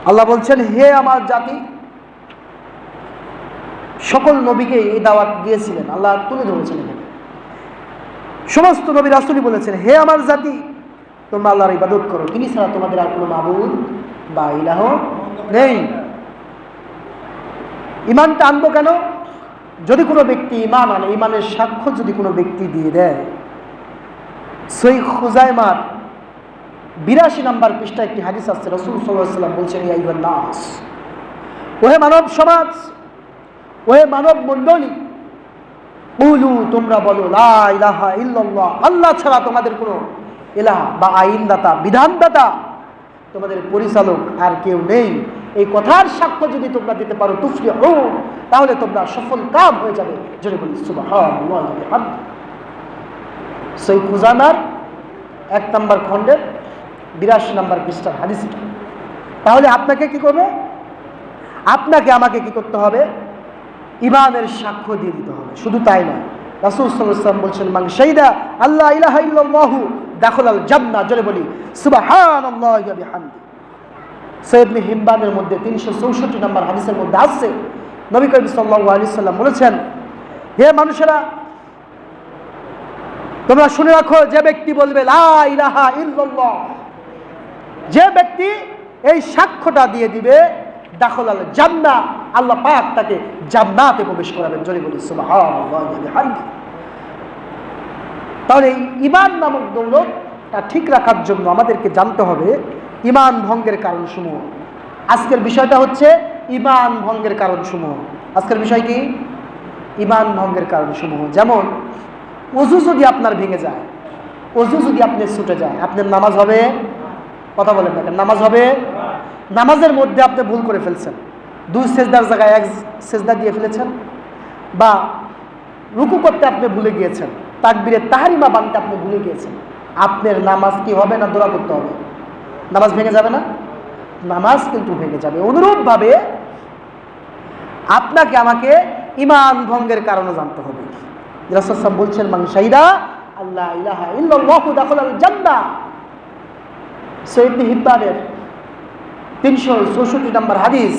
আল্লাহ বলছেন, হে আমার জাতি, সকল নবীকে এই দাওয়াত দিয়েছিলেন, আল্লাহ তুলে ধরেছেন এখানে। সমস্ত নবী রাসূলই বলেছেন, হে আমার জাতি, তোমরা আল্লাহর ইবাদত করো, তিনি ছাড়া তোমাদের আর কোনো মাবুদ বা ইলাহ নেই। ইমানটা আনবো কেন? যদি কোনো ব্যক্তি ইমান আনে, ইমানের সাক্ষ্য যদি কোনো ব্যক্তি দিয়ে দেয়, সহিহ খুজাইমার 82 নম্বর পৃষ্ঠায় একটি হাদিস আছে, রাসূল সাল্লাল্লাহু আলাইহি ওয়াসাল্লাম বলছেন, ইয়া আইয়ুহান নাস, ওহে মানব সমাজ, ওহে মানব মণ্ডলী, কুলু, তোমরা বলো, লা ইলাহা ইল্লাল্লাহ, আল্লাহ ছাড়া তোমাদের কোনো ইলাহ বা আইনদাতা, বিধানদাতা, তোমাদের পরিচালক আর কেউ নেই। এই কথার সাক্ষ্য যদি তোমরা দিতে পারো, তুফলিহু, তাহলে তোমরা সফল কাম হয়ে যাবে। জোরে বলি সুবহানাল্লাহ। সহিহ খুজাইমার 1 নম্বর খণ্ডের 82 নম্বর পৃষ্ঠার হাদিস। তাহলে আপনাকে কি করবে? আপনাকে আমাকে কি করতে হবে? ইমানের সাক্ষ্য দিয়ে দিতে হবে। শুধু তাই না, রাসূল সাল্লাল্লাহু আলাইহি ওয়াসাল্লাম বলছেন, মান শাহিদা আল্লা ইলাহা ইল্লাল্লাহু দাখালাল জান্নাহ। জোরে বলি সুবহানাল্লাহি ওয়া বিহামদিহি। সৈয়দ ইবনে হিব্বানের মধ্যে 364 নম্বর হাদিসের মধ্যে আছে, নবী করিম সাল্লাল্লাহু আলাইহি ওয়াসাল্লাম বলেছেন, হে মানুষেরা, তোমরা শুনে রাখো, যে ব্যক্তি বলবে লা ইলাহা ইল্লাল্লাহ, যে ব্যক্তি এই সাক্ষ্যটা দিয়ে দিবে, দাখালাল জান্নাহ, আল্লাহ পাক তাকে জান্নাতে প্রবেশ করাবেন। জোরে বলি সুবহানাল্লাহি ওয়া বিহামদিহি। তাহলে এই ঈমান নামক দৌলতটা ঠিক রাখার জন্য আমাদেরকে জানতে হবে ঈমান ভঙ্গের কারণসমূহ। আজকের বিষয়টা হচ্ছে ঈমান ভঙ্গের কারণসমূহ। আজকের বিষয় কি? ঈমান ভঙ্গের কারণসমূহ। যেমন ওযু যদি আপনার ভেঙে যায়, ওযু যদি আপনার ছুটে যায়, আপনার নামাজ হবে? কথা বলেন না, নামাজ হবে? নামাজের মধ্যে আপনি ভুল করে ফেলছেন, 2 সেজদার জায়গায় 1 সেজদা দিয়ে ফেলেছেন, বা রুকু করতে আপনি ভুলে গিয়েছেন, তাকবীরে তাহরিমা বানতে আপনি ভুলে গিয়েছেন, আপনার নামাজ কি হবে না দোয়া করতে হবে? নামাজ ভেঙে যাবে না? নামাজ কিন্তু ভেঙে যাবে। অনুরূপভাবে আপনাকে আমাকে ঈমান ভঙ্গের কারণে জানতে হবে। রাসূল সাল্লাল্লাহু আলাইহি ওয়াসাল্লাম বলছেন, মান শাহিদা আল্লা ইলাহা ইল্লাল্লাহু দাখালাল জান্নাহ। সহিহ ইবনে হিব্বানের 364 নম্বর হাদিস,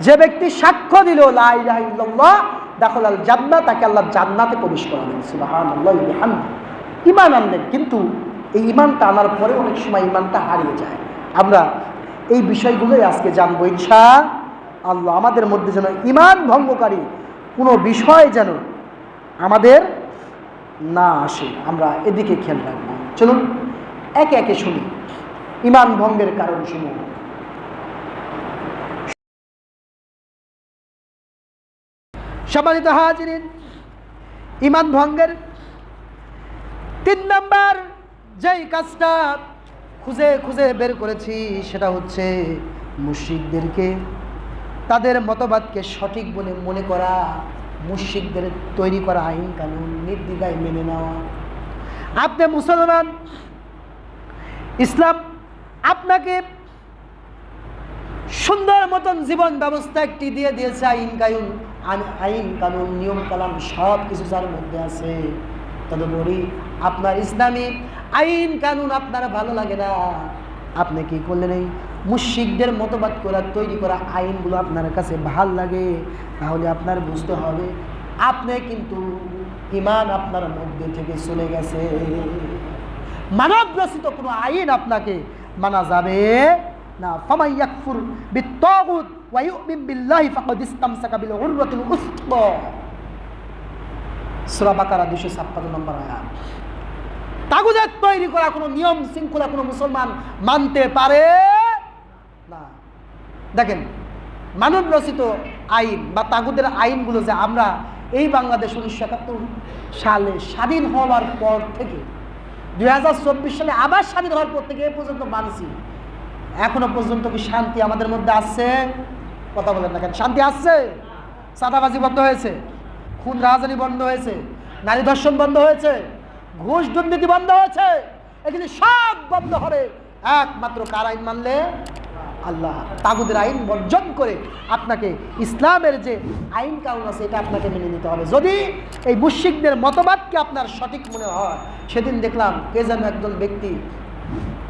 যে ব্যক্তি সাক্ষ্য দিল লা ইলাহা ইল্লাল্লাহ দাখালাল জান্নাহ, তাকে আল্লাহ জান্নাতে প্রবেশ করাবেন। সুবহানাল্লাহি ওয়া বিহামদিহি। ঈমান আনলেন, কিন্তু এই ঈমানটা আনার পরে অনেক সময় ঈমানটা হারিয়ে যায়। আমরা এই বিষয়গুলোই আজকে জানবো ইনশাআল্লাহ। আমাদের মধ্যে যেন ঈমান ভঙ্গকারী কোনো বিষয় যেন আমাদের না আসে, আমরা এদিকে খেয়াল রাখবো। চলুন একে একে শুনি ঈমান ভঙ্গের কারণসমূহ। সম্মানিত হাজিরিন, ঈমান ভঙ্গের 3 নম্বর যেই কাজটা খুঁজে খুঁজে বের করেছি, সেটা হচ্ছে মুশরিকদেরকে, তাদের মতবাদকে সঠিক বলে মনে করা, মুশরিকদের তৈরি করা আইন কানুন নির্দ্বিধায় মেনে নেওয়া। আপনি মুসলমান, ইসলাম আপনাকে সুন্দর মতন জীবন ব্যবস্থা একটি দিয়ে দিয়েছে, আইন কানুন নিয়ম কালাম সব কিছু যার মধ্যে আছে। তদুপরি আপনার ইসলামী আইন কানুন আপনার ভালো লাগে না, আপনি কি করলেন? এই মুশরিকদের মতবাদ করা তৈরি করা আইনগুলো আপনার কাছে ভাল লাগে, তাহলে আপনার বুঝতে হবে আপনি কিন্তু ঈমান আপনার মধ্যে থেকে চলে গেছে। মানব রচিত কোনো আইন আপনাকে মানা যাবে না। ফামান ইয়াকফুর বিত্তাগুত ওয়া ইউমিন বিল্লাহি ফাকাদ ইসতামসাকা বিল উরওয়াতিল উসকা। সূরা বাকারা 256 নম্বর আয়াত। তাগুদের তৈরি করা কোনো নিয়ম শৃঙ্খলা কোনো মুসলমান মানতে পারে না। দেখেন, মানব রচিত আইন বা তাগুদের আইনগুলো যে আমরা এই বাংলাদেশ 1971 সালে স্বাধীন হওয়ার পর থেকে 2024 সালে আবার স্বাধীন হওয়ার পর থেকে এ পর্যন্ত মানছি, এখনো পর্যন্ত কি শান্তি আমাদের মধ্যে আসছে? কথা বলেন না কেন? শান্তি আসছে? চাঁদাবাজি বন্ধ হয়েছে, খুন রাজধানী বন্ধ হয়েছে, নারী ধর্ষণ বন্ধ হয়েছে, ঘুষ দুর্নীতি বন্ধ হয়েছে। এখানে সব বন্ধ হবে একমাত্র কার আইন মানলে? আল্লাহ। তাগুদের আইন বর্জন করে আপনাকে ইসলামের যে আইন কানুন আছে এটা আপনাকে মেনে নিতে হবে। যদি এই মুশরিকদের মতবাদকে আপনার সঠিক মনে হয়, সেদিন দেখলাম কে যেন একজন ব্যক্তি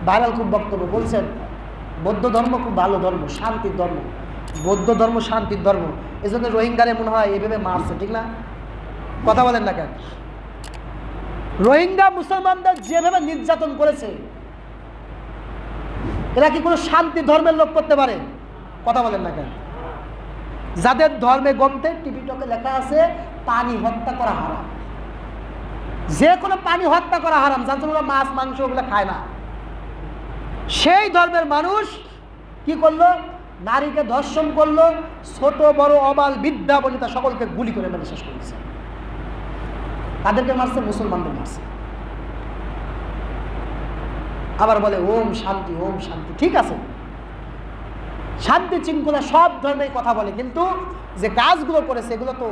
ভাইরাল খুব বক্তব্য বলছেন, বৌদ্ধ ধর্ম খুব ভালো ধর্ম, শান্তির ধর্ম, বৌদ্ধ ধর্ম শান্তির ধর্ম, এই জন্য রোহিঙ্গারে মনে হয় এভাবে মারছে, ঠিক না? কথা বলেন না কেন? রোহিঙ্গা মুসলমানদের যেভাবে নির্যাতন করেছে, এরা কি কোনো শান্তি ধর্মের লোক করতে পারে? কথা বলেন না কেন? যাদের ধর্মে গ্রন্থে টিভিটকে লেখা আছে পানি হত্যা করা হারাম, যে কোনো পানি হত্যা করা হারাম, যার জন্য মাছ মাংস ওগুলো খায় না, সেই ধর্মের মানুষ কি করলো? নারীকে ধর্ষণ করলো, ছোট বড় অবাল বৃদ্ধা বনিতা সকলকে গুলি করে মেরে শেষ করেছে। তাদেরকে মারছে, মুসলমানদের মারছে। আবার বলে ওম শান্তি, ওম শান্তি। ঠিক আছে, শান্তি শৃঙ্খলা সব ধর্মের কথা বলে, কিন্তু যে কাজগুলো করেছে এগুলো তো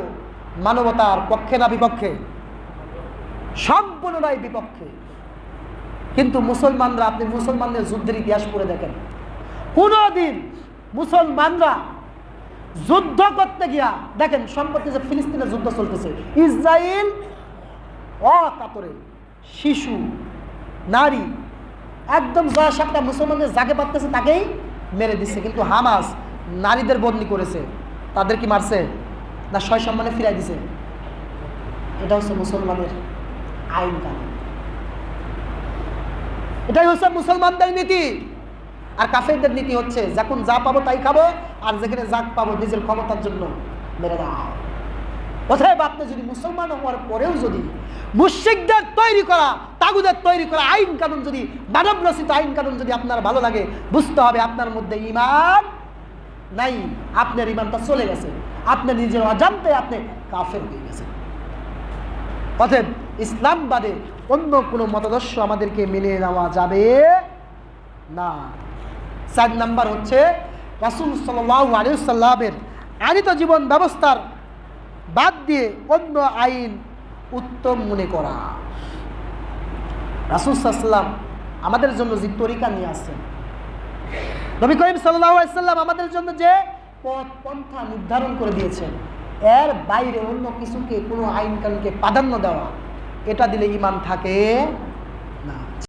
মানবতার পক্ষে না বিপক্ষে? সম্পূর্ণটাই বিপক্ষে। কিন্তু মুসলমানরা, আপনি মুসলমানদের যুদ্ধের ইতিহাস পড়ে দেখেন, কোনদিন মুসলমানরা যুদ্ধ করতে গিয়া, দেখেন সম্প্রতি যে ফিলিস্তিনের যুদ্ধ চলতেছে, ইসরায়েল অকাতরে শিশু নারী একদম জয়সাপটা মুসলমানদের যাকে পারতেছে তাকেই মেরে দিচ্ছে, কিন্তু হামাস নারীদের বন্দী করেছে, তাদের কি মারছে না সয় সম্মানে ফিরাই দিছে? এটা হচ্ছে মুসলমানের আইন কানুন, এটাই হচ্ছে মুসলমানদের নীতি। আর কাফেরদের নীতি হচ্ছে যখন যা পাবো তাই খাবো, আর যেখানে যা পাবো নিজের ক্ষমতার জন্য মেরে দাও। অতএব আপনি যদি মুসলমান হওয়ার পরেও যদি মুশরিকদের তৈরি করা, তাগুদের তৈরি করা আইন কানুন, যদি মানব রচিত আইন কানুন যদি আপনার ভালো লাগে, বুঝতে হবে আপনার মধ্যে ঈমান নাই, আপনার ঈমানটা চলে গেছে, আপনার নিজের অজান্তে আপনি কাফের হয়ে গেছেন। অতএব ইসলাম বাদে অন্য কোনো মতাদর্শ আমাদেরকে মেনে নেওয়া যাবে না। 4 নাম্বার হচ্ছে রাসূল সাল্লাল্লাহু আলাইহি ওয়াসাল্লামের আনিত জীবন ব্যবস্থার বাদ দিয়ে অন্য আইন উত্তম মনে করা। রাসূল সাল্লাল্লাহু আলাইহি ওয়াসাল্লাম আমাদের জন্য যে তরিকা নিয়ে আসছেন, নবী করিম সাল্লাল্লাহু আলাইহি ওয়াসাল্লাম আমাদের জন্য যে পথ পন্থা নির্ধারণ করে দিয়েছেন, এর বাইরে অন্য কিছুকে, কোনো আইন কানুনকে প্রাধান্য দেওয়া, এটা দিলে ঈমান থাকে